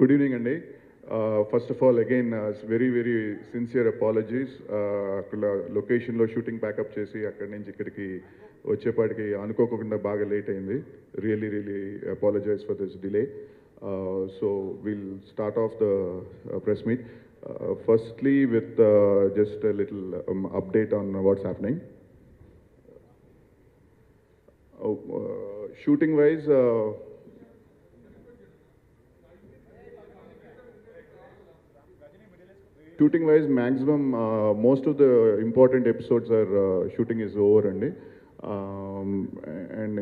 Good evening, Andy. First of all, again, very, very sincere apologies. లొకేషన్లో shooting pack up చేసి అక్కడి నుంచి ఇక్కడికి వచ్చేపాటికి అనుకోకుండా బాగా లేట్ అయింది. Really apologize for this delay. So will start off the press meet. Firstly, with just a little update on what's happening. Shooting wise, maximum most of the important episodes are shooting is over, and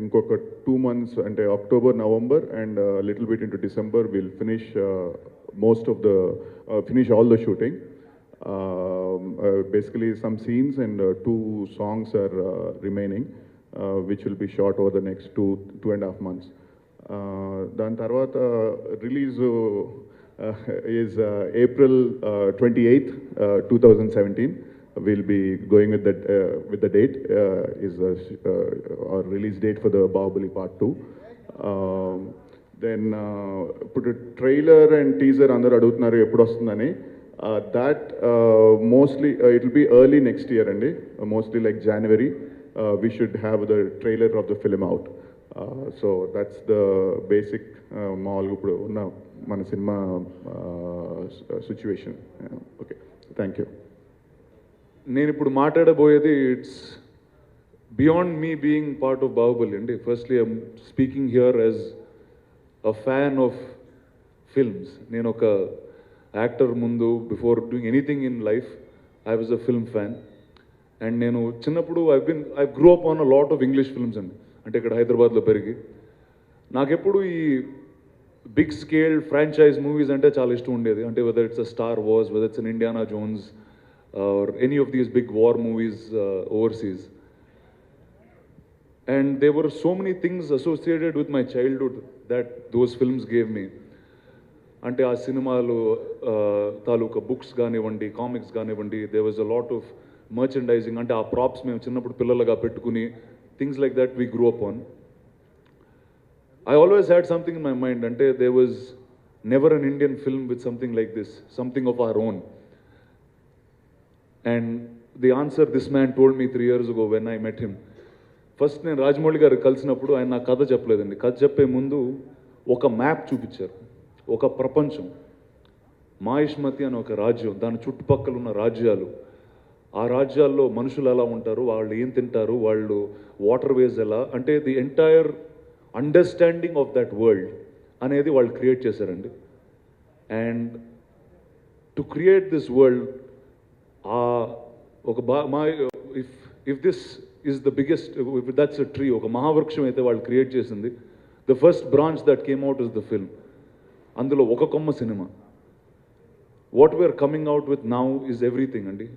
inkoka 2 months ante October, November, and a little bit into December we'll finish most of the finish all the shooting. Basically some scenes and 2 songs are remaining, which will be shot over the next 2.5 months. Dan tarvata release is April 28th, 2017. We'll be going with the date, is our release date for the Bahubali Part 2. Then put a trailer and teaser andaru adugutunnaru eppudu vastundani. That mostly it will be early next year, mostly like January. We should have the trailer of the film out. So that's the basic మామూలుగా ఇప్పుడు ఉన్న మన cinema situation. Okay, thank you. నేను ఇప్పుడు మాట్లాడబోయేది it's beyond me being part of Baahubali అండి. Firstly I'm speaking here as a fan of films. నేను ఒక యాక్టర్ ముందు before doing anything in life I was a film fan. And నేను చిన్నప్పుడు I grow up on a lot of English films అండి. అంటే ఇక్కడ హైదరాబాద్లో పెరిగి నాకెప్పుడు ఈ బిగ్ స్కేల్ ఫ్రాంచైజ్ మూవీస్ అంటే చాలా ఇష్టం ఉండేది. అంటే whether it's a Star Wars, whether it's an Indiana Jones or any of these big war movies overseas. And there were so many things associated with my childhood that those films gave me. అంటే ఆ సినిమాలు తాలూకా books కానివ్వండి, comics కానివ్వండి, there was a lot of merchandising. అంటే ఆ props మేము చిన్నప్పుడు పిల్లలుగా పెట్టుకుని things like that we grew up on. I always had something in my mind. Ante there was never an Indian film with something like this, something of our own. And the answer this man told me 3 years ago when I met him. First నేను రాజమౌళి గారు కలిసినప్పుడు ఆయన నాకు కథ చెప్పలేదండి. కథ చెప్పే ముందు ఒక మ్యాప్ చూపించారు. ఒక ప్రపంచం, మాయిష్మతి అని ఒక రాజ్యం, దాని చుట్టుపక్కల ఉన్న రాజ్యాలు, ఆ రాజ్యాల్లో మనుషులు ఎలా ఉంటారు, వాళ్ళు ఏం తింటారు, వాళ్ళు వాటర్ వేస్ ఎలా, అంటే the entire understanding of that world అనేది వాళ్ళు క్రియేట్ చేశారండి. And to create this world ఒక if this is the biggest, if that's a tree, ఒక మహావృక్షం అయితే వాళ్ళు క్రియేట్ చేసింది, the first branch that came out is the film. అందులో ఒక కొమ్మ cinema. What we're coming out with now is everything అండి.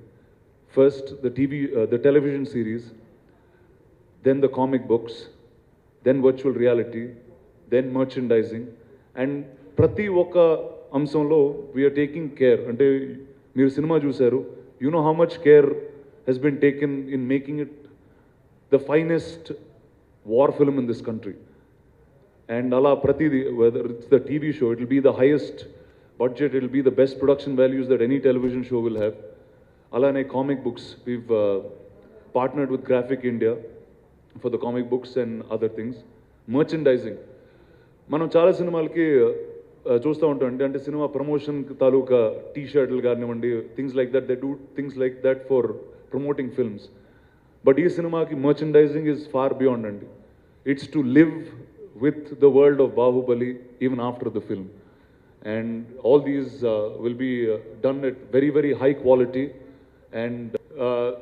First, the television series, then the comic books, then virtual reality, then merchandising, and prati oka amsamlo we are taking care. Ante meer cinema chusaru, you know how much care has been taken in making it the finest war film in this country. And ala pratidi, whether it's the TV show, it will be the highest budget, it will be the best production values that any television show will have. Alane comic books, we've partnered with Graphic India for the comic books and other things. Merchandising, మనం చాలా సినిమాలకి చూస్తూ ఉంటాం అంటే cinema promotion తాలూకా T షర్ట్లు కానివ్వండి, things like that, they do things like that for promoting films. But ఈ సినిమాకి మర్చెండైజింగ్ ఈజ్ ఫార్ బియాండ్ అండి. It's to live with the world of Baahubali even after the film. And all these will be done at very high quality. And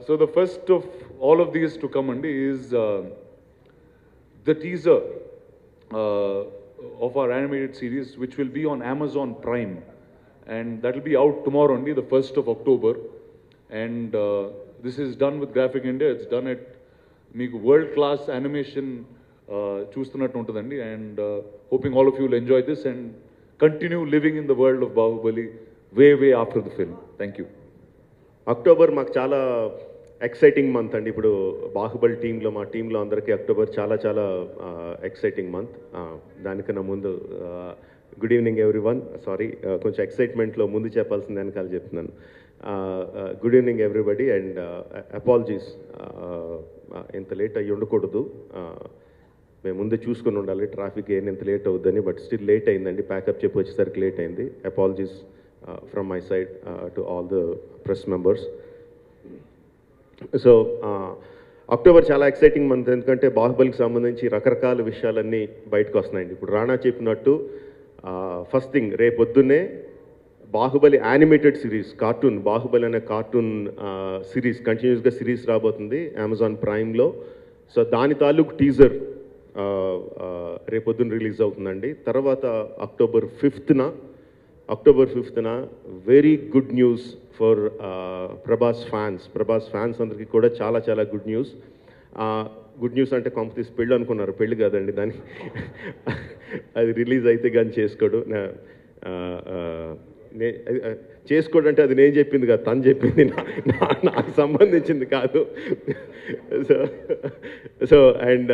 so the first of all of these to come is the teaser of our animated series, which will be on Amazon Prime, and that will be out tomorrow only, the 1st of October. And this is done with Graphic India. It's done at meeku world class animation చూస్తున్నట్టు ఉంటుందండి. And hoping all of you will enjoy this and continue living in the world of Bahubali way after the film. Thank you. October మాకు చాలా exciting month అండి. ఇప్పుడు బాహుబలి టీంలో, మా టీంలో అందరికీ అక్టోబర్ చాలా ఎక్సైటింగ్ మంత్. దానికన్నా ముందు గుడ్ ఈవినింగ్ ఎవ్రీవన్. సారీ, కొంచెం ఎక్సైట్మెంట్లో ముందు చెప్పాల్సింది వెనకాల చెప్తున్నాను. Good evening everybody and apologies. ఇంత లేట్ అయ్యి ఉండకూడదు, మేము ముందే చూసుకొని ఉండాలి ట్రాఫిక్ ఇంత లేట్ అవుద్దని. బట్ స్టిల్ లేట్ అయిందండి, ప్యాకప్ చెప్పి వచ్చేసరికి లేట్ అయింది. Apologies from my side to all the press members. So October చాలా ఎక్సైటింగ్ మంత్, ఎందుకంటే బాహుబలికి సంబంధించి రకరకాల విషయాలన్నీ బయటకు వస్తున్నాయండి. ఇప్పుడు రాణా చెప్పినట్టు ఫస్ట్ థింగ్, రేపొద్దున్నే Baahubali animated series, cartoon Baahubali అనే కార్టూన్ సిరీస్ కంటిన్యూస్గా సిరీస్ రాబోతుంది అమెజాన్ ప్రైమ్లో. సో దాని తాలూకు టీజర్ రేపొద్దున రిలీజ్ అవుతుందండి. తర్వాత అక్టోబర్ ఫిఫ్త్న very good news for Prabhas fans అందరికీ కూడా చాలా చాలా గుడ్ న్యూస్. గుడ్ న్యూస్ అంటే కాంపిటీస్ పెళ్ళి అనుకున్నారు, పెళ్ళి కాదండి దాన్ని. అది రిలీజ్ అయితే కానీ చేసుకోడు. చేసుకోడు అంటే అది నేను చెప్పింది కాదు, తను చెప్పింది, నాకు సంబంధించింది కాదు. సో అండ్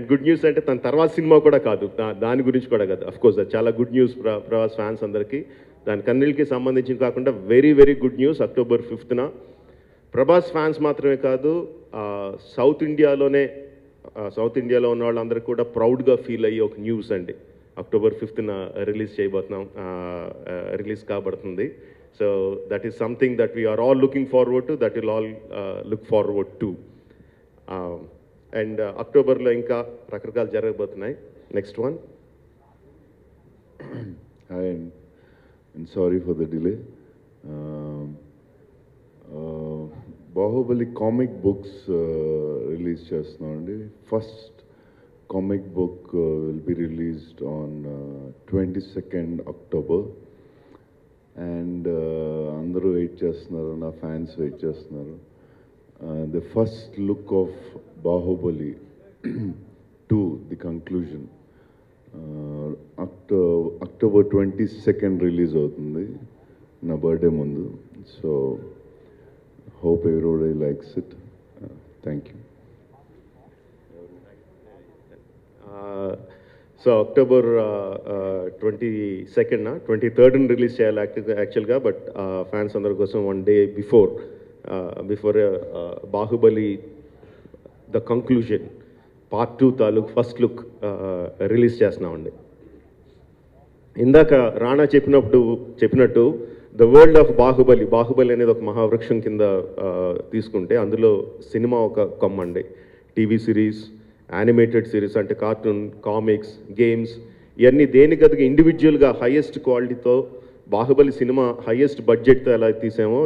గుడ్ న్యూస్ అంటే తన తర్వాత సినిమా కూడా కాదు, దాని గురించి కూడా కాదు. అఫ్కోర్స్ అది చాలా గుడ్ న్యూస్ ప్రభాస్ ఫ్యాన్స్ అందరికీ. దాని కన్నీళ్ళకి సంబంధించి కాకుండా very very good news October 5న. ప్రభాస్ ఫ్యాన్స్ మాత్రమే కాదు, సౌత్ ఇండియాలో ఉన్న వాళ్ళందరికీ కూడా ప్రౌడ్గా ఫీల్ అయ్యే ఒక న్యూస్ అండి. అక్టోబర్ 5న రిలీజ్ కాబడుతుంది. So that is something that we're all looking forward to, that will all look forward to. And అక్టోబర్లో ఇంకా రకరకాలు జరగబోతున్నాయి. Next one. Hi, and sorry for the delay. Baahubali comic books release చేస్తున్నాం అండి. First comic book will be released on 22nd October. And అందరూ wait చేస్తున్నారు, నా fans wait చేస్తున్నారు. The first look of Baahubali 2, the conclusion, October 22nd release అవుతుంది, నా birthday ముందు. So hope everybody likes it. Thank you. So October 22nd 23rd release చేయాలి యాక్చువల్గా. But fans అందరి కోసం 1 day before Baahubali the conclusion part 2 తాలూకు first look release చేస్తున్నామండి. ఇందాక రాణా చెప్పినట్టు ద వరల్డ్ ఆఫ్ బాహుబలి అనేది ఒక మహావృక్షం కింద తీసుకుంటే అందులో సినిమా ఒక కొమ్మండి. టీవీ సిరీస్, యానిమేటెడ్ సిరీస్ అంటే కార్టూన్, కామిక్స్, గేమ్స్, ఇవన్నీ దేనికదిగా ఇండివిజువల్గా హైయెస్ట్ క్వాలిటీతో బాహుబలి సినిమా హైయెస్ట్ బడ్జెట్తో ఎలా తీసామో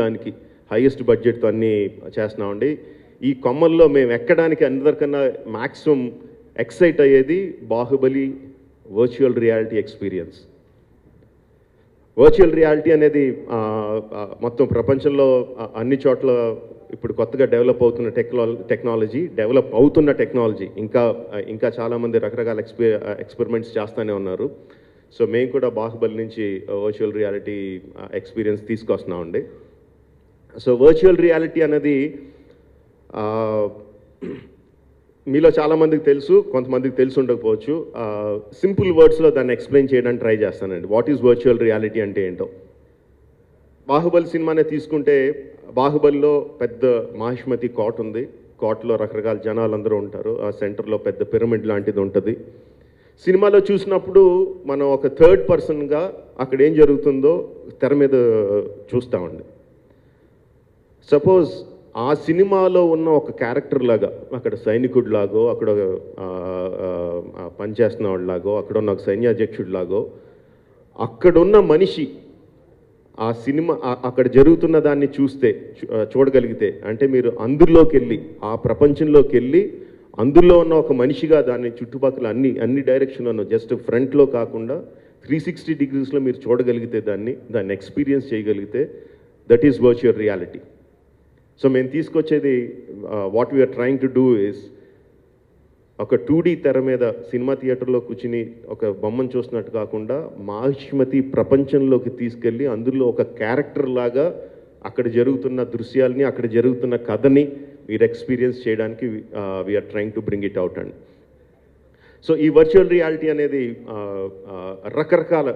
దానికి హైయెస్ట్ బడ్జెట్తో అన్నీ చేస్తున్నామండి. ఈ కొమ్మల్లో మేము ఎక్కడానికి అందరికన్నా మ్యాక్సిమం ఎక్సైట్ అయ్యేది Baahubali virtual reality experience. Virtual reality అనేది మొత్తం ప్రపంచంలో అన్ని చోట్ల ఇప్పుడు కొత్తగా డెవలప్ అవుతున్న టెక్నాలజీ, ఇంకా చాలామంది రకరకాల ఎక్స్పెరిమెంట్స్ చేస్తూనే ఉన్నారు. సో మేము కూడా బాహుబలి నుంచి వర్చువల్ రియాలిటీ ఎక్స్పీరియన్స్ తీసుకొస్తున్నామండి. సో వర్చువల్ రియాలిటీ అనేది మీలో చాలామందికి తెలుసు, కొంతమందికి తెలిసి ఉండకపోవచ్చు. సింపుల్ వర్డ్స్లో దాన్ని ఎక్స్ప్లెయిన్ చేయడానికి ట్రై చేస్తానండి. వాట్ ఈజ్ వర్చువల్ రియాలిటీ అంటే ఏంటో. బాహుబలి సినిమానే తీసుకుంటే బాహుబలిలో పెద్ద మహిష్మతి కోట ఉంది. కోటలో రకరకాల జనాలు అందరూ ఉంటారు. ఆ సెంటర్లో పెద్ద పిరమిడ్ లాంటిది ఉంటుంది. సినిమాలో చూసినప్పుడు మనం ఒక థర్డ్ పర్సన్గా అక్కడ ఏం జరుగుతుందో తెర మీద చూస్తామండి. సపోజ్ ఆ సినిమాలో ఉన్న ఒక క్యారెక్టర్ లాగా, అక్కడ సైనికుడు లాగో, అక్కడ పనిచేస్తున్న వాళ్ళలాగో, అక్కడ ఉన్న ఒక సైన్యాధ్యక్షుడు లాగో, అక్కడున్న మనిషి ఆ సినిమా అక్కడ జరుగుతున్న దాన్ని చూడగలిగితే, అంటే మీరు అందులోకి వెళ్ళి, ఆ ప్రపంచంలోకి వెళ్ళి అందులో ఉన్న ఒక మనిషిగా దాన్ని చుట్టుపక్కల అన్ని డైరెక్షన్లో, జస్ట్ ఫ్రంట్లో కాకుండా 360 degreesలో మీరు చూడగలిగితే, దాన్ని ఎక్స్పీరియన్స్ చేయగలిగితే, that is virtual reality. So మేము తీసుకొచ్చేది, what we're trying to do is, ఒక 2D తెర మీద సినిమా థియేటర్లో కూర్చుని ఒక బొమ్మను చూస్తున్నట్టు కాకుండా మహిష్మతి ప్రపంచంలోకి తీసుకెళ్ళి అందులో ఒక క్యారెక్టర్ లాగా అక్కడ జరుగుతున్న దృశ్యాలని, అక్కడ జరుగుతున్న కథని మీరు ఎక్స్పీరియన్స్ చేయడానికి we're trying to bring it out and. So ఈ వర్చువల్ రియాలిటీ అనేది రకరకాల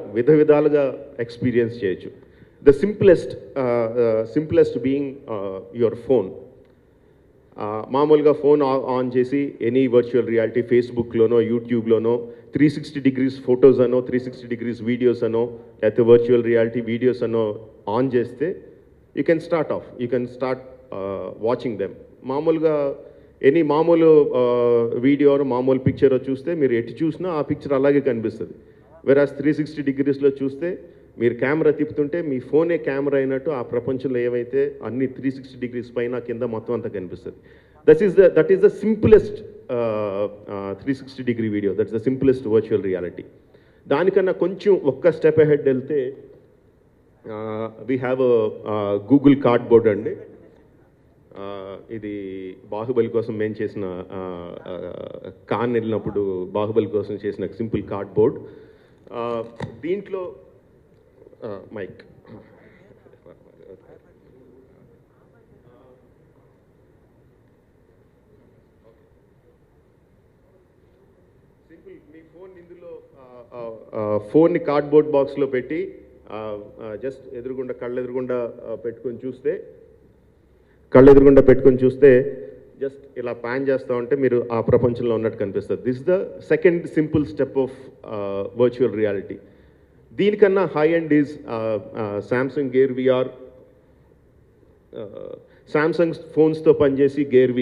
విధాలుగా ఎక్స్పీరియన్స్ చేయొచ్చు. The simplest being your phone. మామూలుగా ఫోన్ ఆన్ చేసి ఎనీ వర్చువల్ రియాలిటీ ఫేస్బుక్లోనో యూట్యూబ్లోనో 360 degrees ఫొటోస్ అనో 360 degrees వీడియోస్ అనో లేకపోతే వర్చువల్ రియాలిటీ వీడియోస్ అనో ఆన్ చేస్తే you can start watching them. మామూలుగా ఎనీ మామూలు వీడియో మామూలు పిక్చర్ చూస్తే మీరు ఎటు చూసినా ఆ పిక్చర్ అలాగే కనిపిస్తుంది. వెరాస్ 360 degreesలో చూస్తే మీరు కెమెరా తిప్పుతుంటే మీ ఫోనే కెమెరా అయినట్టు ఆ ప్రపంచంలో ఏవైతే అన్ని 360 degrees పైన కింద మొత్తం అంతా కనిపిస్తుంది. That is the simplest 360 degree video. That's the simplest virtual reality. దానికన్నా కొంచెం ఒక్క స్టెప్ అహెడ్ వెళ్తే వీ హ్యావ్ గూగుల్ కార్డ్బోర్డ్ అండి. ఇది బాహుబలి కోసం మేము చేసిన కాన్ వెళ్ళినప్పుడు బాహుబలి కోసం చేసిన సింపుల్ కార్డ్బోర్డ్. దీంట్లో మైక్ సింపుల్ మీ ఫోన్ ఇందులో ఫోన్ని కార్డ్బోర్డ్ బాక్స్లో పెట్టి జస్ట్ కళ్ళెదురుగుండా పెట్టుకొని చూస్తే జస్ట్ ఇలా ప్యాన్ చేస్తూ ఉంటే మీరు ఆ ప్రపంచంలో ఉన్నట్టు కనిపిస్తుంది. This the second simple step of virtual reality. దీనికన్నా high end is Samsung Gear VR. Samsung ఫోన్స్తో పనిచేసి గేర్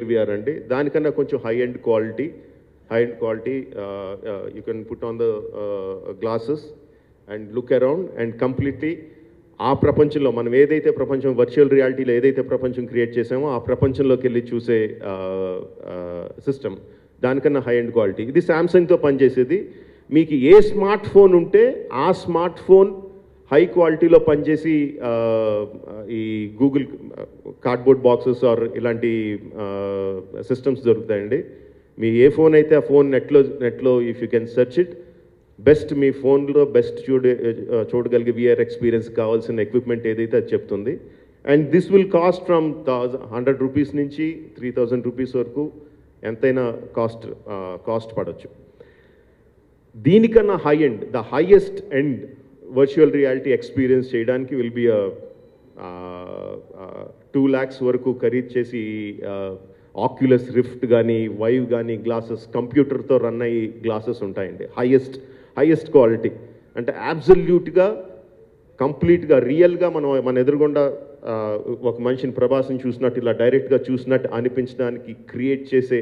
విఆర్ అండి. దానికన్నా కొంచెం high end quality you can put on the glasses and look around and completely ఆ ప్రపంచంలో మనం ఏదైతే ప్రపంచం వర్చువల్ రియాలిటీలో ఏదైతే ప్రపంచం క్రియేట్ చేసామో ఆ ప్రపంచంలోకి వెళ్ళి చూసే సిస్టమ్. దానికన్నా హై ఎండ్ క్వాలిటీ. ఇది శాంసంగ్తో పనిచేసేది. మీకు ఏ స్మార్ట్ ఫోన్ ఉంటే ఆ స్మార్ట్ ఫోన్ హై క్వాలిటీలో పనిచేసి ఈ గూగుల్ కార్డ్బోర్డ్ బాక్సెస్ ఆర్ ఇలాంటి సిస్టమ్స్ దొరుకుతాయండి. మీ ఏ ఫోన్ అయితే ఆ ఫోన్ నెట్లో if you can search it best మీ ఫోన్లో బెస్ట్ చూడగలిగే విఆర్ ఎక్స్పీరియన్స్ కావాల్సిన ఎక్విప్మెంట్ ఏదైతే అది చెప్తుంది. And this will cost from 100 rupees నుంచి 3000 రూపీస్ వరకు ఎంతైనా కాస్ట్ పడవచ్చు. దీనికన్నా high end the highest end virtual reality experience చేయడానికి విల్ బి 2 lakhs వరకు ఖరీదు చేసి ఆక్యులస్ రిఫ్ట్ కానీ వైవ్ కానీ గ్లాసెస్ కంప్యూటర్తో రన్ అయ్యి గ్లాసెస్ ఉంటాయండి. హైయెస్ట్ క్వాలిటీ అంటే అబ్సల్యూట్గా కంప్లీట్గా రియల్గా మన ఎదురుగుండా ఒక మనిషిని ప్రభాస్ని చూసినట్టు ఇలా డైరెక్ట్గా చూసినట్టు అనిపించడానికి క్రియేట్ చేసే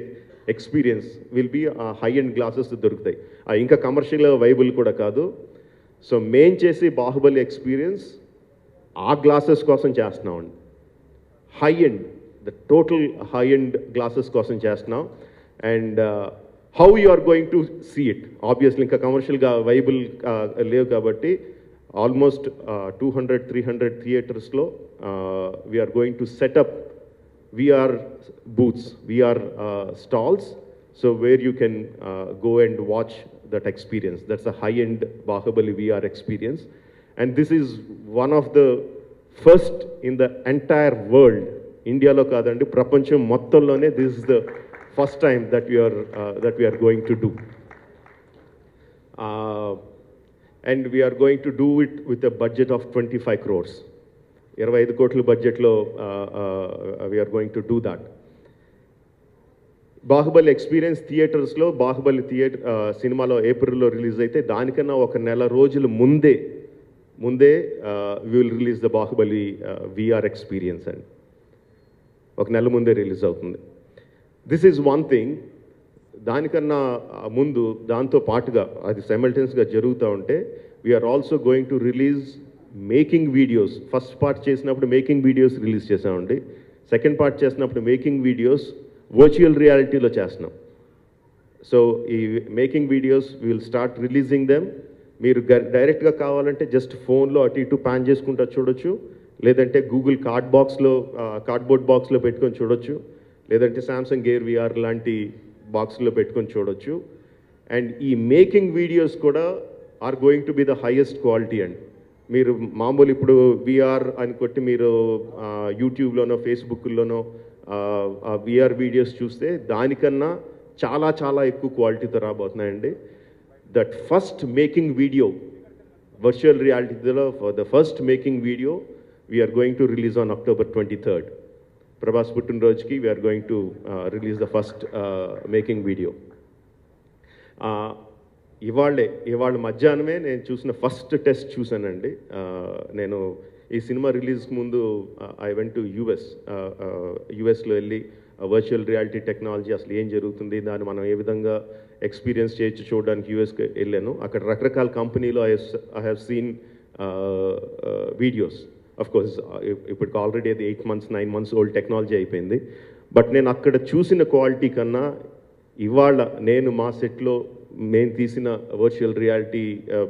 experience will be high end glasses దొరుకుతాయి. ఇంకా కమర్షియల్ వైబుల్ కూడా కాదు. సో మేం చేసి బాహుబలి ఎక్స్పీరియన్స్ ఆ గ్లాసెస్ కోసం చేస్తున్నామండి. High end the total high end glasses కోసం చేస్తున్నాం. And how you are going to see it obviously ఇంకా కమర్షియల్గా వైబుల్ లేవు కాబట్టి ఆల్మోస్ట్ 200-300 థియేటర్స్లో we're going to set up VR booths, VR stalls, so where you can go and watch that experience. That's a high-end Bahubali VR experience. And this is one of the first in the entire world. India lo kadandi prapancham mottallone this is the first time that we are going to do. And we are going to do it with a budget of 25 crores. 25 కోట్ల బడ్జెట్లో we're going to do that. Baahubali experience థియేటర్స్లో బాహుబలి సినిమాలో ఏప్రిల్లో release అయితే దానికన్నా ఒక నెల రోజుల ముందే we will release the Baahubali VR experience అండి. ఒక నెల ముందే రిలీజ్ అవుతుంది. This is one thing. దానికన్నా ముందు దాంతో పాటుగా అది సైమల్టేనియస్గా జరుగుతూ ఉంటే we're also going to release making videos. First part చేసినప్పుడు మేకింగ్ వీడియోస్ రిలీజ్ చేసామండి. సెకండ్ పార్ట్ చేసినప్పుడు మేకింగ్ వీడియోస్ వర్చువల్ రియాలిటీలో చేస్తున్నాం. సో ఈ making videos will start releasing them. మీరు డైరెక్ట్గా కావాలంటే జస్ట్ ఫోన్లో అటు ఇటు ప్యాన్ చేసుకుంటూ చూడొచ్చు, లేదంటే గూగుల్ కార్డ్బోర్డ్ బాక్స్లో పెట్టుకొని చూడొచ్చు, లేదంటే శాంసంగ్ గేర్ విఆర్ లాంటి బాక్స్లో పెట్టుకొని చూడొచ్చు. అండ్ ఈ మేకింగ్ వీడియోస్ కూడా are going to be the highest quality అండి. మీరు మామూలు ఇప్పుడు విఆర్ అని కొట్టి మీరు యూట్యూబ్లోనో ఫేస్బుక్లోనో విఆర్ వీడియోస్ చూస్తే దానికన్నా చాలా చాలా ఎక్కువ క్వాలిటీతో రాబోతున్నాయండి. That first making video virtual రియాలిటీలో for the first making video we're going to release on October 23rd. Prabhas పుట్టినరోజుకి we're going to release the first making video. ఇవాళ మధ్యాహ్నమే నేను చూసిన ఫస్ట్ టెస్ట్ చూశానండి. నేను ఈ సినిమా రిలీజ్కి ముందు ఐ వెంట్ టు యుఎస్లో వెళ్ళి వర్చువల్ రియాలిటీ టెక్నాలజీ అసలు ఏం జరుగుతుంది, దాన్ని మనం ఏ విధంగా ఎక్స్పీరియన్స్ చేయొచ్చు చూడడానికి యుఎస్కి వెళ్ళాను. అక్కడ రకరకాల కంపెనీలో I have seen videos. Of course ఇప్పటికి ఆల్రెడీ అది 8 months 9 months ఓల్డ్ టెక్నాలజీ అయిపోయింది. బట్ నేను అక్కడ చూసిన క్వాలిటీ కన్నా ఇవాళ నేను మా సెట్లో మేము తీసిన వర్చువల్ రియాలిటీ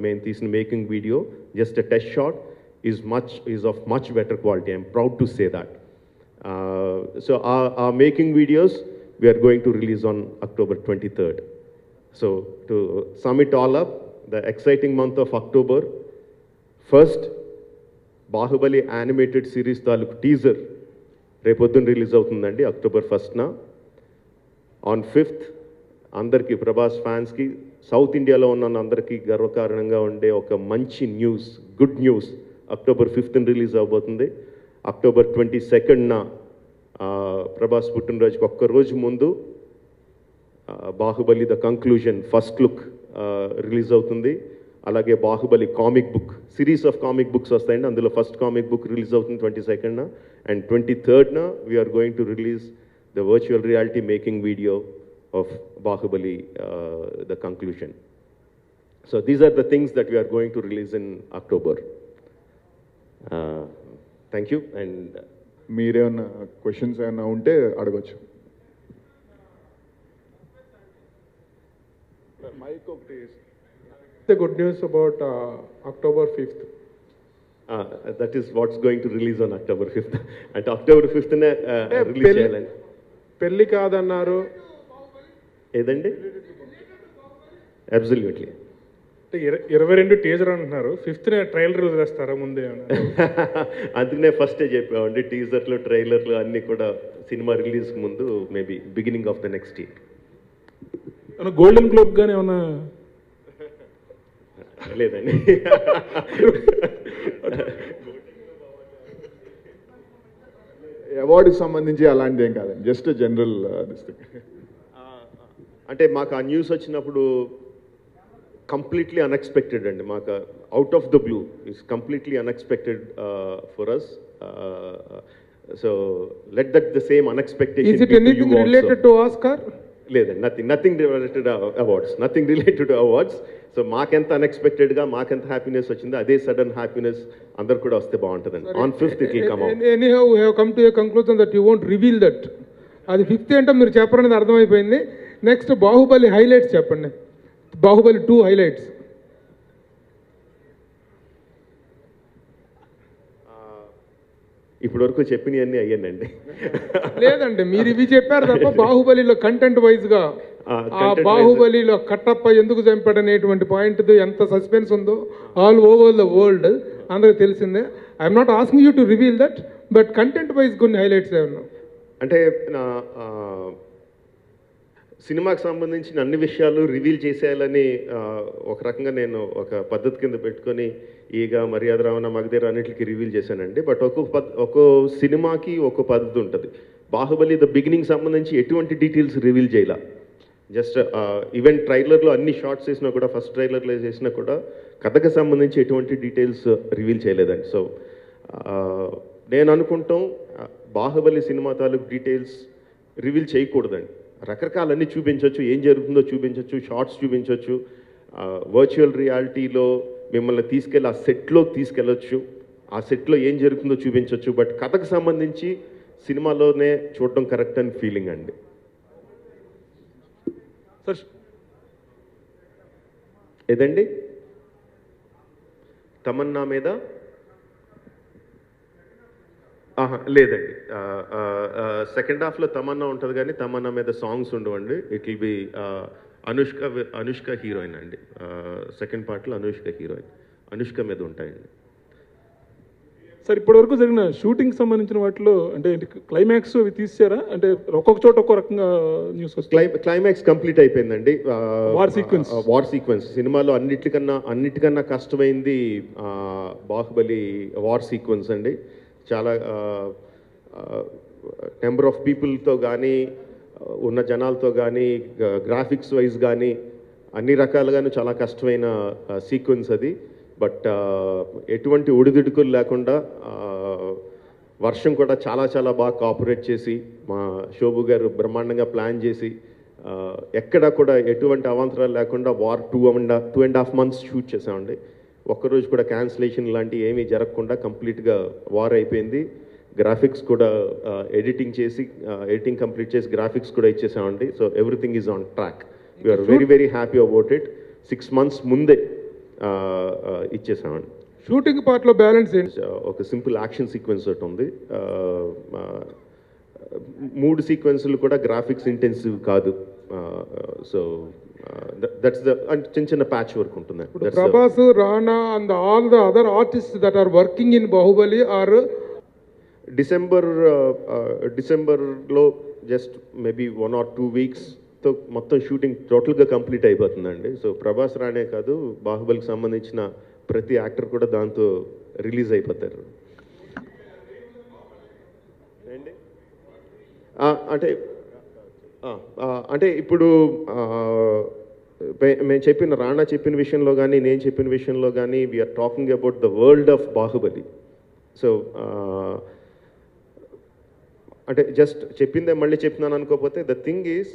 మేము తీసిన making video just a test shot is of much better quality. I'm proud to say that. So ఆ making videos we're going to release on October 23rd. So to sum it all up, the exciting month of October, first Baahubali animated series తాలూకు teaser రేపొద్దున release అవుతుందండి October 1st. On 5th అందరికీ ప్రభాస్ ఫ్యాన్స్కి south ఇండియాలో ఉన్న అందరికీ గర్వకారణంగా ఉండే ఒక మంచి news, good news, October 5th release అవబోతుంది. October 22nd ప్రభాస్ పుట్టినరోజుకి ఒక్కరోజు ముందు Baahubali the conclusion first look release అవుతుంది. అలాగే Baahubali comic book series of comic books వస్తాయండి, అందులో ఫస్ట్ కామిక్ బుక్ రిలీజ్ అవుతుంది 22nd. And 23rd we're going to release the virtual reality making video of Baahubali the conclusion. So these are the things that we're going to release in October. Thank you. And మీరేమన్నా questions ఏమన్నా ఉంటే అడగచ్చు. Mic ఒకటి. The good news about October 5th. That is what's going to release on October 5th. And October 5th release చేయాలండి. పెళ్లి కాదన్నారు ఏదండి? Absolutely. 22 teaser అంటున్నారు, 5th ట్రైలర్ వదిలేస్తారా ముందే? అందుకనే ఫస్టే చెప్పామండి, టీజర్లు ట్రైలర్లు అన్నీ కూడా సినిమా రిలీజ్ ముందు maybe beginning of the next year. Golden globe గానే ఏమన్నా? లేదండి. అవార్డుకి సంబంధించి అలాంటిది ఏం కాదండి, జస్ట్ జనరల్ అంటే మాకు ఆ న్యూస్ వచ్చినప్పుడు కంప్లీట్లీ అన్ఎక్స్పెక్టెడ్ అండి. మాకు out of the blue, it's completely unexpected for us. So let that the same unexpectation. Is it anything related to Oscar? లేదండి, nothing related awards, nothing related awards. So మాకెంత అన్ఎక్స్పెక్టెడ్గా మాకెంత happiness వచ్చిందో అదే sudden happiness అందరు కూడా వస్తే బాగుంటుందండి. On 5th it will come out. Anyhow, we have come to a conclusion that you won't reveal that. అది 5th ఏంటో మీరు చెప్పరనేది అర్థమైపోయింది. నెక్స్ట్ బాహుబలి హైలైట్స్ చెప్పండి, బాహుబలి 2 హైలైట్స్. ఇప్పటి వరకు చెప్పినవన్నీ అయ్యానండి. లేదండి, మీరు ఇవి చెప్పారు తప్ప బాహుబలిలో కంటెంట్ వైజ్ గా ఆ బాహుబలిలో కట్టప్ప ఎందుకు చంపాడనేటువంటి పాయింట్ ఎంత సస్పెన్స్ ఉందో ఆల్ ఓవర్ ద వరల్డ్ అందరికి తెలిసిందే. I'm not asking you to reveal that, but content wise కొన్ని హైలైట్స్ ఏమన్నా అంటే సినిమాకి సంబంధించిన అన్ని విషయాలు రివీల్ చేసేయాలని ఒక రకంగా నేను ఒక పద్ధతి కింద పెట్టుకొని ఈగ, మర్యాద రావణ, మగధీర అన్నిటికీ రివీల్ చేశానండి. బట్ ఒక్కో సినిమాకి ఒక్కో పద్ధతి ఉంటుంది. బాహుబలి ద బిగినింగ్ సంబంధించి ఎటువంటి డీటెయిల్స్ రివీల్ చేయాల. జస్ట్ ఈవెన్ ట్రైలర్లో అన్ని షార్ట్స్ వేసినా కూడా, ఫస్ట్ ట్రైలర్లో చేసినా కూడా కథకు సంబంధించి ఎటువంటి డీటెయిల్స్ రివీల్ చేయలేదండి. సో నేను అనుకుంటాం బాహుబలి సినిమా తాలూకు డీటెయిల్స్ రివీల్ చేయకూడదండి. రకరకాలన్నీ చూపించవచ్చు, ఏం జరుగుతుందో చూపించవచ్చు, షార్ట్స్ చూపించవచ్చు, వర్చువల్ రియాలిటీలో మిమ్మల్ని తీసుకెళ్ళి ఆ సెట్లోకి తీసుకెళ్ళచ్చు, ఆ సెట్లో ఏం జరుగుతుందో చూపించవచ్చు. బట్ కథకు సంబంధించి సినిమాలోనే చూడటం కరెక్ట్ అని ఫీలింగ్ అండి. ఏదండి తమన్నా మీద లేదండి, సెకండ్ హాఫ్లో తమన్నా ఉంటుంది కానీ తమన్నా మీద సాంగ్స్ ఉండవండి. It will B Anushka heroine అండి. సెకండ్ పార్ట్లో అనుష్క హీరోయిన్, అనుష్క మీద ఉంటాయండి. సార్ ఇప్పటివరకు జరిగిన షూటింగ్ సంబంధించిన వాటిలో అంటే క్లైమాక్స్ అవి తీసారా? అంటే ఒక్కొక్క చోట ఒక్కో రకంగా న్యూస్ వస్తుంది. క్లైమాక్స్ కంప్లీట్ అయిపోయిందండి. వార్ సీక్వెన్స్ సినిమాలో అన్నిటికన్నా కష్టమైంది బాహుబలి వార్ సీక్వెన్స్ అండి. చాలా నెంబర్ ఆఫ్ పీపుల్తో కానీ ఉన్న జనాలతో కానీ గ్రాఫిక్స్ వైజ్ కానీ అన్ని రకాలుగాను చాలా కష్టమైన సీక్వెన్స్ అది. బట్ ఎటువంటి ఒడిదుడుకులు లేకుండా వర్షం కూడా చాలా చాలా బాగా కోఆపరేట్ చేసి మా శోభు గారు బ్రహ్మాండంగా ప్లాన్ చేసి ఎక్కడా కూడా ఎటువంటి అవాంతరాలు లేకుండా వార్ 2.5 months షూట్ చేసామండి. ఒక్కరోజు కూడా క్యాన్సిలేషన్ లాంటివి ఏమీ జరగకుండా కంప్లీట్గా వార్ అయిపోయింది. గ్రాఫిక్స్ కూడా ఎడిటింగ్ కంప్లీట్ చేసి గ్రాఫిక్స్ కూడా ఇచ్చేసామండి. So everything is on track. We're very very happy about it. 6 months ముందే ఇచ్చేసామండి. షూటింగ్ పార్ట్లో బ్యాలెన్స్ ఏంటి? ఒక సింపుల్ యాక్షన్ సీక్వెన్స్ ఒకటి ఉంది. 3 సీక్వెన్స్లు కూడా గ్రాఫిక్స్ ఇంటెన్సివ్ కాదు. సో దట్స్ ద చిన్న చిన్న ప్యాచ్ వర్క్ ఉంటుంది. Prabhas, Rana and all the other artist that are working in Baahubali are డిసెంబర్లో జస్ట్ మేబీ 1 or 2 weeksతో మొత్తం షూటింగ్ టోటల్గా కంప్లీట్ అయిపోతుందండి. సో ప్రభాస్ రాణే కాదు, బాహుబలికి సంబంధించిన ప్రతి యాక్టర్ కూడా దాంతో రిలీజ్ అయిపోతారు. అంటే ఇప్పుడు మేము చెప్పిన రాణా చెప్పిన విషయంలో కానీ నేను చెప్పిన విషయంలో కానీ we're talking about the world of Baahubali. So అంటే జస్ట్ చెప్పిందే మళ్ళీ చెప్తున్నాను అనుకోకపోతే ద థింగ్ ఈజ్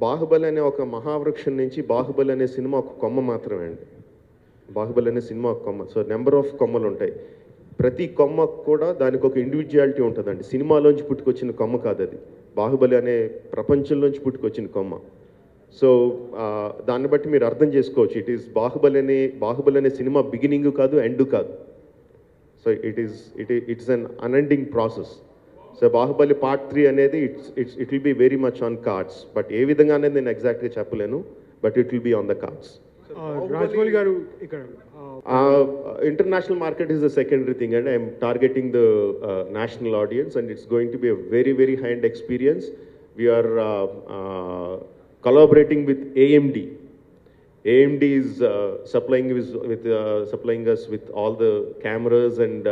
బాహుబలి అనే ఒక మహావృక్షం నుంచి బాహుబలి అనే సినిమా ఒక కొమ్మ మాత్రమే అండి. బాహుబలి అనే సినిమా ఒక కొమ్మ. సో నెంబర్ ఆఫ్ కొమ్మలు ఉంటాయి. ప్రతి కొమ్మకు కూడా దానికి ఒక ఇండివిజువాలిటీ ఉంటుందండి. సినిమాలోంచి పుట్టుకొచ్చిన కొమ్మ కాదు అది, బాహుబలి అనే ప్రపంచంలోంచి పుట్టుకొచ్చిన కొమ్మ. సో దాన్ని బట్టి మీరు అర్థం చేసుకోవచ్చు. ఇట్ ఈస్ బాహుబలి అనే సినిమా బిగినింగ్ కాదు, ఎండ్ కాదు. So it's an unending process. So Baahubali part 3 అనేది it will be very much on cards. But ఏ విధంగా అనేది నేను ఎగ్జాక్ట్గా చెప్పలేను, but it will be on the cards. Rajamouli garu ఇక్కడ international market is the secondary thing, and I'm targeting the national audience, and it's going to be a very very high-end experience. We are collaborating with AMD. AMD is supplying us with all the cameras and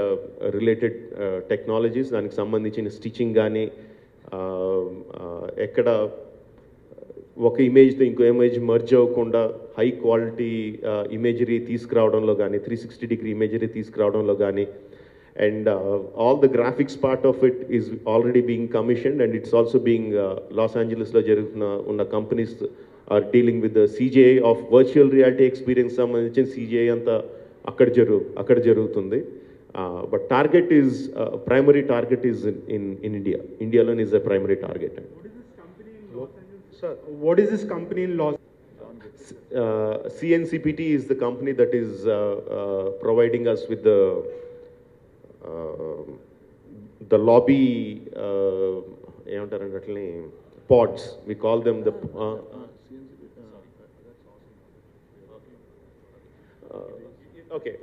related technologies. దానికి సంబంధించిన stitching కానీ ఎక్కడ ఒక ఇమేజ్తో ఇంకో image merge అవ్వకుండా high quality imagery తీసుకురావడంలో కానీ 360-degree ఇమేజరీ తీసుకురావడంలో కానీ and all the graphics part of it is already being commissioned and it's also being Los ఏంజలస్లో ఉన్న companies are dealing with the CGI of virtual reality experience సంబంధించిన CGI అంతా అక్కడ జరుగుతుంది. But target is primary target is in ఇండియాలోనే is the primary target. Sir, what is this company in Los CNCPT is the company that is providing us with the lobby ఏమంటారంటే pods. We call them the okay.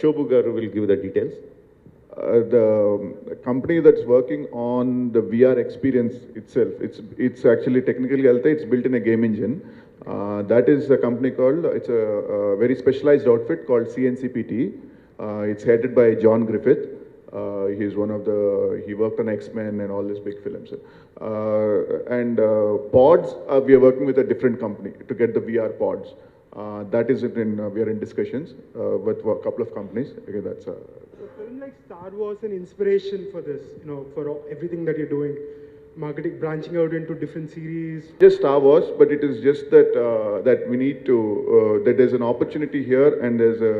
Shobhu Garu will give the details. The company that's working on the VR experience itself, it's actually technically it's built in a game engine. That is a company called, it's a very specialized outfit called CNCPT. It's headed by John Griffith. He's he worked on X-Men and all these big films. Pods, we are working with a different company to get the VR pods. That is we are in discussions with a couple of companies. Okay, that's So film like Star Wars an inspiration for this, for everything that you're doing, marketing, branching out into different series. just Star Wars, but it is just that we need to that there's an opportunity here and there's a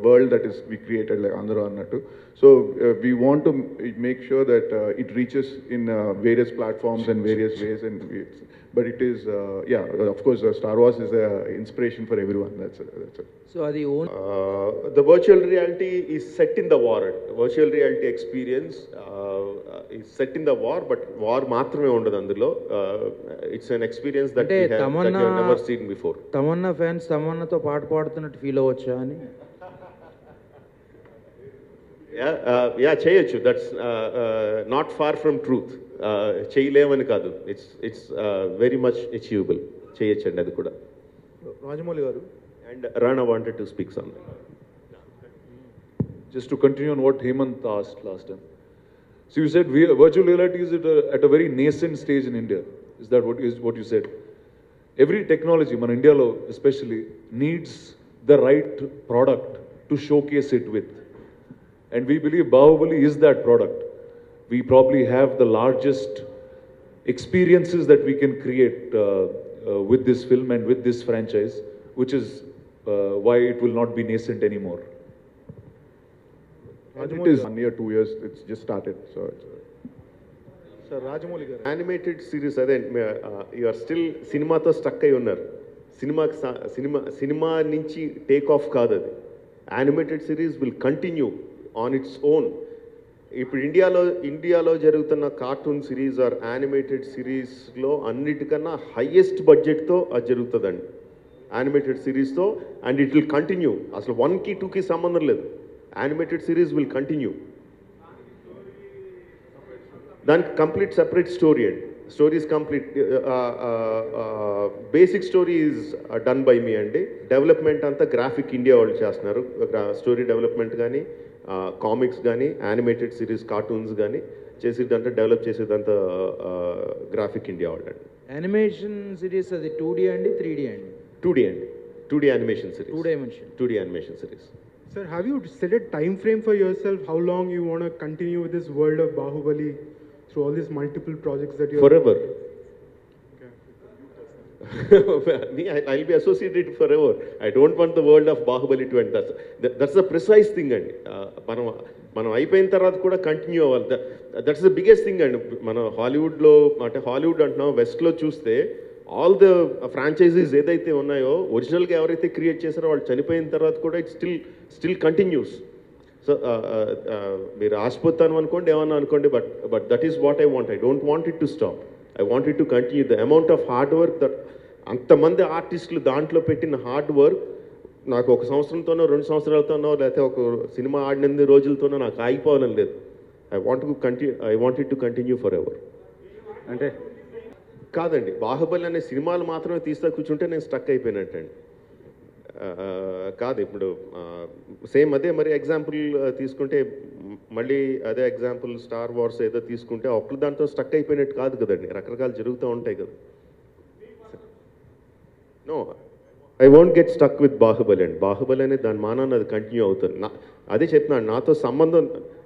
world that is we created like Andhra Annattu. So we want to make sure that it reaches in various platforms and various ways, but it is of course Star Wars is an inspiration for everyone. That's it. So adi The virtual reality is set in the war. Virtual reality experience is set in the war, but war మాత్రమే ఉండదు అందులో. It's an experience that we have never seen before. Tamannaah fans తమన్నాతో పాట పాడుతున్నట్టు feel అవ్వచ్చా అని? Yeah చేయొచ్చు, that's not far from truth. చేయలేమని కాదు, ఇట్స్ వెరీ మచ్ అచీవబుల్, చేయొచ్చండి అది కూడా. రాజమౌళి గారు, and Rana wanted to speak something. Just to continue on what Hemant asked last time. So you said virtual reality is at a very nascent stage in India. Is that what you said? Every technology, man India lo especially, needs the right product to showcase it with. And we believe Bahubali is that product. We probably have the largest experiences that we can create with this film and with this franchise, which is why it will not be nascent anymore. It is 1 year, 2 years, it's just started. So sir Rajamouli గారు, animated series అదే, you are still సినిమాతో stuck అయి ఉన్నారు. Cinema నుంచి take off కాదు అది. Animated series will continue on its own. ఇప్పుడు ఇండియాలో జరుగుతున్న కార్టూన్ సిరీస్ ఆర్ యానిమేటెడ్ సిరీస్లో అన్నిటికన్నా హయ్యెస్ట్ బడ్జెట్తో అది జరుగుతుందండి యానిమేటెడ్ సిరీస్తో. And it will continue. అసలు 1కి 2కి సంబంధం లేదు. Animated series will continue. దానికి కంప్లీట్ సెపరేట్ స్టోరీ అండి. Story is complete. Basic story is done by me అండి. డెవలప్మెంట్ అంతా గ్రాఫిక్ ఇండియా వాళ్ళు చేస్తున్నారు. స్టోరీ డెవలప్మెంట్ కానీ, కామిక్స్ కానీ, యానిమేటెడ్ సిరీస్ కార్టూన్స్ కానీ చేసేదంతా, డెవలప్ చేసేదంతా గ్రాఫిక్ ఇండియా వాళ్ళు అండి. యానిమేషన్ సిరీస్ అది 2D అండి 3D అండి? 2D అండి. 2D animation series. 2 dimension. 2D animation series. Sir, have you set a time frame for yourself? How long you want to continue with this world of Bahubali through all these multiple projects that you're Forever. I'll be associated forever. I don't want the world of Bahubali to end. That's the precise thing అండి. మనం అయిపోయిన తర్వాత కూడా continue అవ్వాలి. That's the biggest thing అండి. మనం హాలీవుడ్లో, అంటే హాలీవుడ్ అంటున్నాం, వెస్ట్లో చూస్తే ఆల్ ద ఫ్రాంచైజీస్ ఏదైతే ఉన్నాయో ఒరిజినల్గా ఎవరైతే క్రియేట్ చేశారో వాళ్ళు చనిపోయిన తర్వాత కూడా ఇట్ స్టిల్ కంటిన్యూస్. సో మీరు ఆశపోతాను అనుకోండి, ఏమన్నా అనుకోండి, but that is what I want. I don't want it to stop. I want it to continue. The amount of hard work that అంతమంది ఆర్టిస్టులు దాంట్లో పెట్టిన హార్డ్ వర్క్ నాకు 1 సంవత్సరంతోనో 2 సంవత్సరాలతోనో లేకపోతే ఒక సినిమా ఆడిన రోజులతోనో నాకు ఆగిపోవాలని లేదు. I want it to continue for ever. అంటే కాదండి, బాహుబలి అనే సినిమాలు మాత్రమే తీస్తా కూర్చుంటే నేను స్టక్ అయిపోయినట్టండి. కాదు, ఇప్పుడు సేమ్ అదే మరి ఎగ్జాంపుల్ తీసుకుంటే, మళ్ళీ అదే ఎగ్జాంపుల్ స్టార్ వార్స్ ఏదో తీసుకుంటే అప్పుడు దాంతో స్టక్ అయిపోయినట్టు కాదు కదండి, రకరకాలు జరుగుతూ ఉంటాయి కదా. No, I won't get stuck with Baahubali అండి. బాహుబలి అనేది దాని మానాన్ని అది కంటిన్యూ అవుతుంది. అదే చెప్తున్నాను, నాతో సంబంధం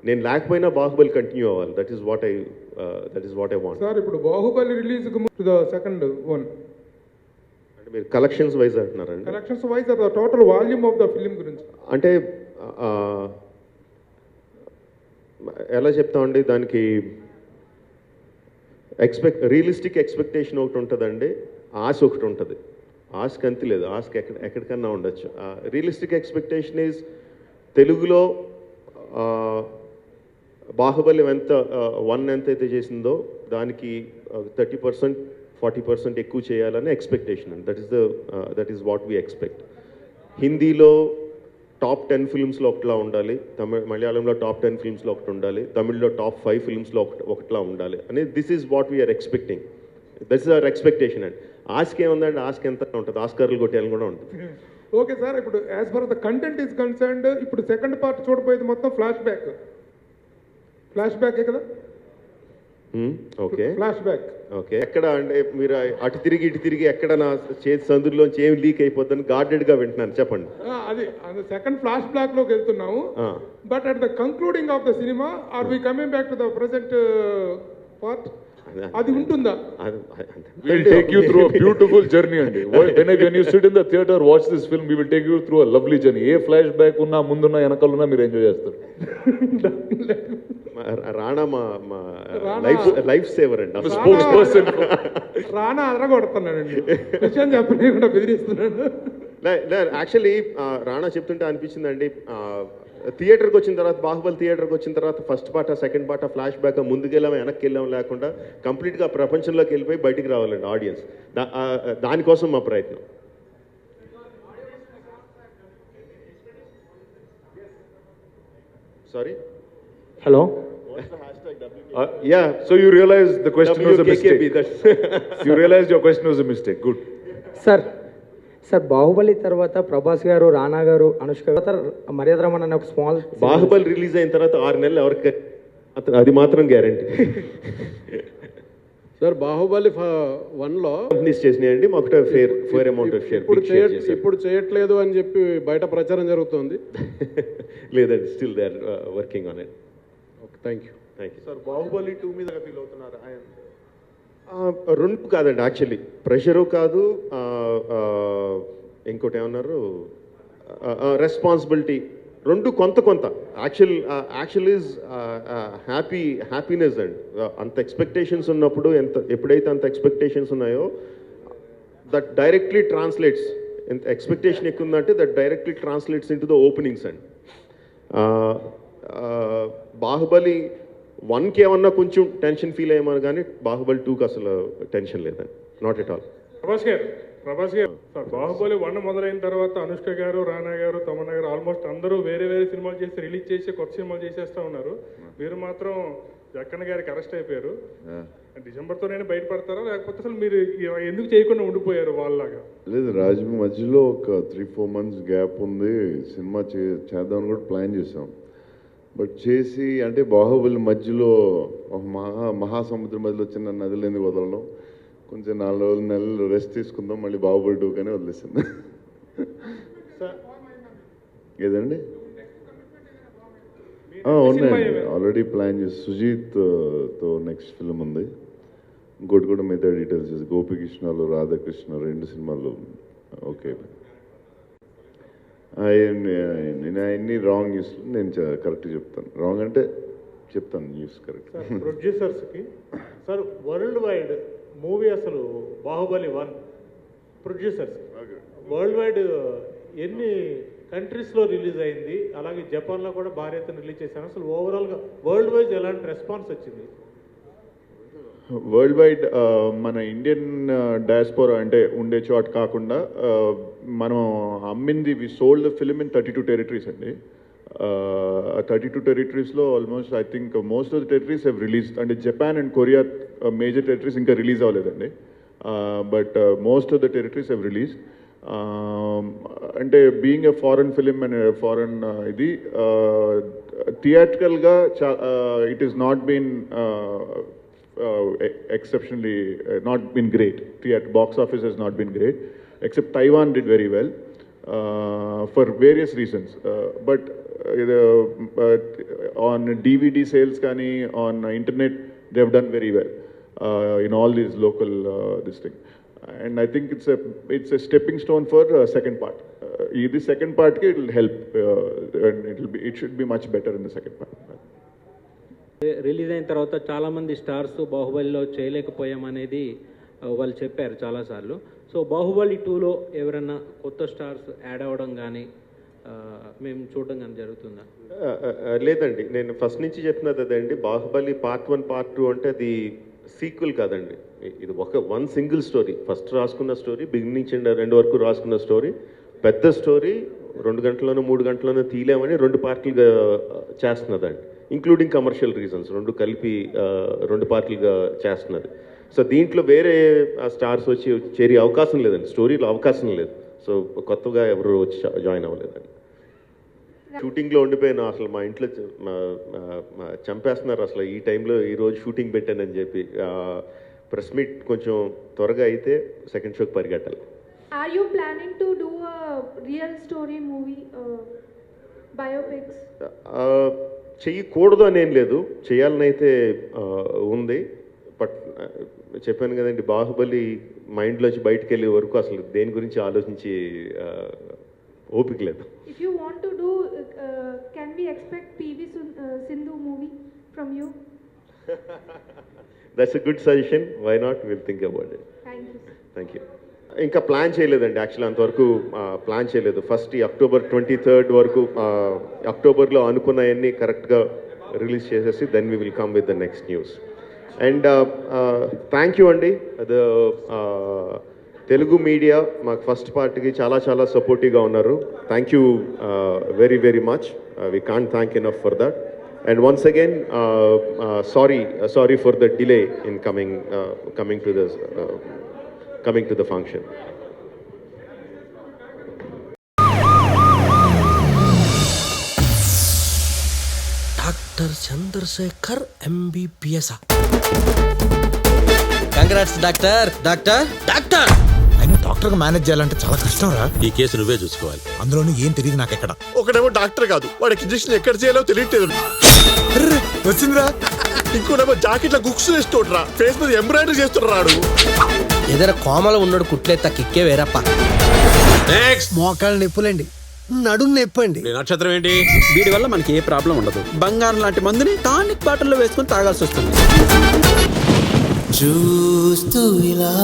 నేను లేకపోయినా బాహుబలి కంటిన్యూ అవ్వాలి. That is what I want. Sir ఇప్పుడు Baahubali release the second one అంటే మీరు కలెక్షన్స్ వైజ్ అంటున్నారండి? Collections wise the total volume of the film గురించి అంటే ఎలా చెప్తామండి, దానికి రియలిస్టిక్ ఎక్స్పెక్టేషన్ ఒకటి ఉంటుందండి, ఆశ ఒకటి ఉంటుంది. ఆశకి అంత లేదు, ఆశకి ఎక్కడికన్నా ఉండొచ్చు. రియలిస్టిక్ ఎక్స్పెక్టేషన్ ఈజ్ తెలుగులో బాహుబలి ఎంత 1 ఎంతైతే చేసిందో దానికి 30% 40% ఎక్కువ చేయాలని ఎక్స్పెక్టేషన్ అండి. That is what we expect. హిందీలో టాప్ 10 ఫిల్మ్స్లో ఒకటిలా ఉండాలి, మలయాళంలో టాప్ 10 ఫిల్మ్స్లో ఒకటి ఉండాలి, తమిళ్లో టాప్ 5 ఫిల్మ్స్లో ఒకటిలా ఉండాలి అనేది this is what we're expecting. That's our expectation అండి. ఆస్కి ఏముందండి, ఆస్కి ఎంత ఉంటుంది, ఆస్కార్లు కొట్టేయాలని కూడా ఉంటుంది. ఓకే సార్, ఇప్పుడు as per the content is concerned, ఇప్పుడు సెకండ్ పార్ట్ చూడబోయేది మొత్తం ఫ్లాష్ బ్యాకే కదా? Okay, flash back. ఓకే, ఎక్కడ అంటే మీరు అటు తిరిగి ఇటు తిరిగి ఎక్కడ నా చేతి సందులోంచి ఏం లీక్ అయిపోద్దని గార్డెడ్గా వింటున్నాను, చెప్పండి. అది సెకండ్ ఫ్లాష్ బ్యాక్ లోకి వెళ్తున్నాము. But at the concluding of the cinema are we coming back to the present part, అది ఉంటుందా? We'll take you through a beautiful journey అండి. When you sit in the theater, watch this film, we will take you through a lovely journey. A flash back ఉన్నా, ముందున్నా, వెనకాలన్నా మీరు enjoy చేస్తారు. రాణా మా life saver అండి, sports person. Rana అదరగొడుతున్నానండి, విషయం చెప్పలేకుండా బెదిరిస్తున్నాడు. Actually Rana చెప్తుంటే అనిపించిందండి, థియేటర్కి వచ్చిన తర్వాత, బాహుబలి థియేటర్కి వచ్చిన తర్వాత first part second part flashback ముందుకెళ్ళాము వెనక్కి వెళ్ళాము లేకుండా కంప్లీట్గా ప్రపంచంలోకి వెళ్ళిపోయి బయటికి రావాలండి ఆడియన్స్. దానికోసం మా ప్రయత్నం. Sorry. Hello Yeah, so you realized the question was a WKKB, mistake. You realized your question was a mistake. Good. Sir Baahubali తర్వాత ప్రభాస్ గారు, రానా గారు, అనుష్క గారు, మర్యాద రమణ అనే ఒక స్మాల్ బాహుబలి రిలీజ్ అయిన తర్వాత 6 నెలలు ఎవరికి అది మాత్రం గ్యారంటీ. సార్ బాహుబలి 1లో కంపెనీస్ చేసినాయండి, మాకు ఫేర్ అమౌంట్ ఆఫ్ షేర్ ఇప్పుడు చేయట్లేదు అని చెప్పి బయట ప్రచారం జరుగుతోంది. లేదండి, still they are working on it. Okay, thank you. Sir Baahubali 2 మీద ఫీల్ అవుతున్నారు ఆయన? రెండు కాదండి, యాక్చువల్లీ ప్రెషరు కాదు, ఇంకోటి ఏమన్నారు, రెస్పాన్సిబిలిటీ, రెండు కొంత యాక్చువల్ ఈజ్ హ్యాపీనెస్ అండ్ అంత ఎక్స్పెక్టేషన్స్ ఉన్నప్పుడు ఎప్పుడైతే అంత ఎక్స్పెక్టేషన్స్ ఉన్నాయో దట్ డైరెక్ట్లీ ట్రాన్స్లేట్స్, ఎంత ఎక్స్పెక్టేషన్ ఎక్కువ ఉందంటే that directly translates in to the openings and Baahubali 1కి ఏమన్నా కొంచెం టెన్షన్ ఫీల్ అయ్యామని కానీ బాహుబలి 2కి అసలు టెన్షన్ లేదండి, నాట్ ఎట్ ఆల్. ప్రభాస్ గారు సార్, బాహుబలి 1 మొదలైన తర్వాత అనుష్క గారు, రానా గారు, తమన్నా గారు ఆల్మోస్ట్ అందరూ వేరే సినిమాలు చేసి రిలీజ్ చేసి కొత్త సినిమాలు చేసేస్తూ ఉన్నారు. మీరు మాత్రం జక్కన్న గారికి అరెస్ట్ అయిపోయారు. డిసెంబర్తోనే బయటపడతారా, లేకపోతే అసలు మీరు ఎందుకు చేయకుండా ఉండిపోయారు వాళ్ళలాగా? లేదు, రాజు మధ్యలో ఒక 3-4 months గ్యాప్ ఉంది, సినిమా చేద్దామని కూడా ప్లాన్ చేసాం. బట్ చేసి అంటే బాహుబలి మధ్యలో ఒక మహాసముద్రం మధ్యలో చిన్న నదులు ఎందుకు వదలడం, కొంచెం 4 నెలలు రెస్ట్ తీసుకుందాం, మళ్ళీ బాహుబలి 2 కానీ వదిలేసింది. ఏదండి? ఉన్నాయండి, ఆల్రెడీ ప్లాన్ చేసి సుజీత్తో నెక్స్ట్ ఫిల్మ్ ఉంది. ఇంకోటి కూడా మిగతా డీటెయిల్స్ చేసి గోపికృష్ణలు, రాధాకృష్ణ 2 సినిమాలు ఓకే. నేను అన్ని రాంగ్ న్యూస్లు నేను కరెక్ట్ చెప్తాను, రాంగ్ అంటే చెప్తాను న్యూస్ కరెక్ట్. ప్రొడ్యూసర్స్కి సార్, వరల్డ్ వైడ్ మూవీ అసలు బాహుబలి 1 ప్రొడ్యూసర్స్ వరల్డ్ వైడ్ ఎన్ని కంట్రీస్లో రిలీజ్ అయింది, అలాగే జపాన్లో కూడా భారీ ఎత్తున రిలీజ్ చేశాను. అసలు ఓవరాల్గా వరల్డ్ వైడ్ ఎలాంటి రెస్పాన్స్ వచ్చింది? వరల్డ్ వైడ్ మన ఇండియన్ డయాస్పోరా అంటే ఉండే చోట కాకుండా మనం అమ్మింది, we sold the film in 32 territories అండి. 32 టెరిటరీస్లో almost I think most of the territories have released. అంటే Japan and Korea major territories ఇంకా రిలీజ్ అవ్వలేదండి, but most of the territories have released. అంటే being a foreign film and foreign ఇది థియేట్రికల్గా it is not been exceptionally not been great. Box office has not been great, except Taiwan did very well for various reasons. But on DVD sales kani, on internet, they have done very well in all these local this thing. And I think it's a stepping stone for second part. This second part it will help, and it should be much better in the second part. Release అయిన తర్వాత చాలామంది stars బాహుబలిలో చేయలేకపోయామనేది వాళ్ళు చెప్పారు చాలాసార్లు. So Baahubali 2లో ఎవరన్నా కొత్త స్టార్స్ యాడ్ అవ్వడం కానీ మేము చూడడం కానీ జరుగుతుందా? లేదండి, నేను ఫస్ట్ నుంచి చెప్తున్నది అదండి, బాహుబలి పార్ట్ 1 పార్ట్ 2 అంటే అది సీక్వెల్ కాదండి. ఇది వన్ సింగిల్ స్టోరీ, ఫస్ట్ రాసుకున్న స్టోరీ, బిగినింగ్ నుంచి 2 వరకు రాసుకున్న స్టోరీ, పెద్ద స్టోరీ 2 గంటల్లోనూ 3 గంటల్లోనూ తీలేమని 2 పార్ట్లుగా చేస్తున్నదండి, ఇంక్లూడింగ్ కమర్షియల్ రీజన్స్ 2 కలిపి 2 పార్ట్లుగా చేస్తున్నది. సో దీంట్లో వేరే స్టార్స్ వచ్చి చేరే అవకాశం లేదండి, స్టోరీలో అవకాశం లేదు. సో కొత్తగా ఎవరు వచ్చి జాయిన్ అవ్వలేదండి. షూటింగ్లో ఉండిపోయినా అసలు మా ఇంట్లో చంపేస్తున్నారు అసలు ఈ టైంలో ఈరోజు షూటింగ్ పెట్టానని చెప్పి. ప్రెస్ మీట్ కొంచెం త్వరగా అయితే సెకండ్ షోకి పరిగెట్టాలి. Are you planning to do a real story movie, biopics? చెయ్యకూడదు అని ఏం లేదు, చేయాలని అయితే ఉంది. బట్ చెప్పాను కదండి, బాహుబలి మైండ్లోంచి బయటకు వెళ్ళే వరకు అసలు దేని గురించి ఆలోచించి ఓపిక లేదు. If you want to do, can we expect PV Sindhu movie from you? That's a good suggestion. Why not? We'll think about it. Thank you. Thank you. ఇంకా ప్లాన్ చేయలేదండి, యాక్చువల్లీ అంతవరకు ప్లాన్ చేయలేదు. ఫస్ట్ ఈ October 23rd వరకు, అక్టోబర్లో అనుకున్నవన్నీ కరెక్ట్గా release చేసేసి then we will come with the next news. And thank you అండి, తెలుగు మీడియా మాకు ఫస్ట్ పార్ట్కి చాలా చాలా సపోర్టివ్గా ఉన్నారు. Thank you very very much. We can't thank enough for that. And once again, sorry for the delay in coming to the function. Doctor Chandrashekar MBBS. Congrats doctor. Doctor doctor అయినా డాక్టర్గా manage చేయాలంటే చాలా కష్టం రా. ఈ కేసు నువ్వే చూసుకోవాలి. అందులోనూ ఏం తెలియదు నాకు ఎక్కడ. ఒకడేమో డాక్టర్ కాదు, వాడికి ఇంజక్షన్ ఎక్కడ చేయాలో తెలియట్లేదు. వచ్చిందిరా. ఇంకోటేమో జాకెట్ల గుక్స్ వేస్తోడ్రా, ఫేస్ మీద ఎంబ్రాయిడరీ చేస్తున్నాడు. ఏదైనా కోమలో ఉన్నాడు కుట్లేత కిక్కే వేరప్ప. మోకాళ్ళు నొప్పులండి, నడుము నొప్పండి. నక్షత్రం ఏంటి? వీడి వల్ల మనకి ఏ ప్రాబ్లం ఉండదు. బంగారం లాంటి మందుని టానిక్ బాటిల్లో వేసుకొని తాగాల్సి వస్తుంది. చూస్తూ ఇలా